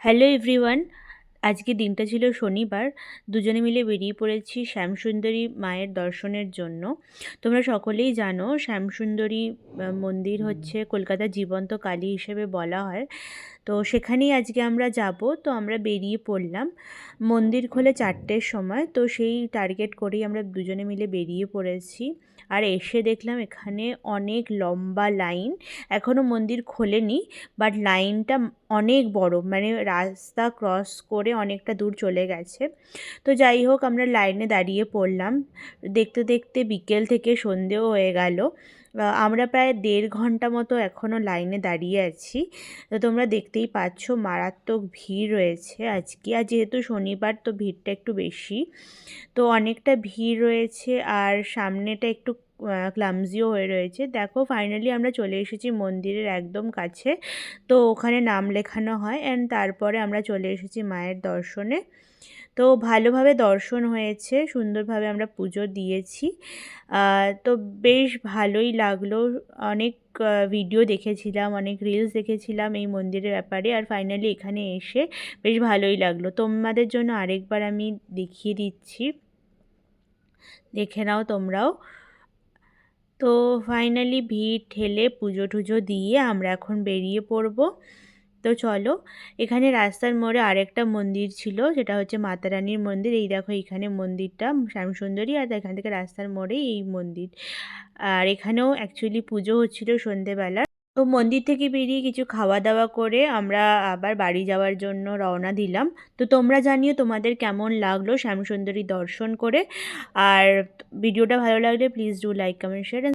Hello everyone, আজকে দিনটা ছিল শনিবার। দুজনে মিলে বেরিয়ে পড়েছি শ্যামসুন্দরী মায়ের দর্শনের জন্য। তোমরা সকলেই জানো শ্যামসুন্দরী মন্দির হচ্ছে কলকাতার জীবন্ত কালী হিসেবে বলা হয়। তো সেখানেই আজকে আমরা যাব। তো আমরা বেরিয়ে পড়লাম। মন্দির খোলে 4টের সময়, তো সেই টার্গেট করেই আমরা দুজনে মিলে বেরিয়ে পড়েছি। আর এসে দেখলাম এখানে অনেক লম্বা লাইন। এখনও মন্দির খোলেনি, বাট লাইনটা অনেক বড়, মানে রাস্তা ক্রস করে অনেকটা দূর চলে গেছে। তো যাই হোক, আমরা লাইনে দাঁড়িয়ে পড়লাম। দেখতে দেখতে বিকেল থেকে সন্ধেও হয়ে গেল। আমরা প্রায় 1.5 ঘন্টা মতো এখনও লাইনে দাঁড়িয়ে আছি। তো তোমরা দেখতেই পাচ্ছ মারাত্মক ভিড় রয়েছে আজকে। আর যেহেতু শনিবার, তো ভিড়টা একটু বেশি। তো অনেকটা ভিড় রয়েছে, আর সামনেটা একটু ক্লামজিও হয়ে রয়েছে। দেখো, ফাইনালি আমরা চলে এসেছি মন্দিরের একদম কাছে। তো ওখানে নাম লেখানো হয়, অ্যান্ড তারপরে আমরা চলে এসেছি মায়ের দর্শনে। তো ভালোভাবে দর্শন হয়েছে, সুন্দরভাবে আমরা পুজো দিয়েছি। তো বেশ ভালোই লাগলো। অনেক ভিডিও দেখেছিলাম, অনেক রিলস দেখেছিলাম এই মন্দিরের ব্যাপারে, আর ফাইনালি এখানে এসে বেশ ভালোই লাগলো। তোমাদের জন্য আরেকবার আমি দেখিয়ে দিচ্ছি, দেখে নাও তোমরাও। তো ফাইনালি ভিড় ঠেলে পুজো টুজো দিয়ে আমরা এখন বেরিয়ে পড়বো। তো চলো, এখানে রাস্তার মোড়ে আরেকটা মন্দির ছিল, যেটা হচ্ছে মাতা রানীর মন্দির। এই দেখো, এইখানে মন্দিরটা শ্যামসুন্দরী, আর এখান থেকে রাস্তার মোড়েই এই মন্দির। আর এখানেও অ্যাকচুয়ালি পুজো হচ্ছিল সন্ধেবেলা। তো মন্দির থেকে বেরিয়ে কিছু খাওয়া দাওয়া করে আমরা আবার বাড়ি যাওয়ার জন্য রওনা দিলাম। তো তোমরা জানিও তোমাদের কেমন লাগলো শ্যামসুন্দরী দর্শন করে। আর ভিডিওটা ভালো লাগলে please do like, comment, share.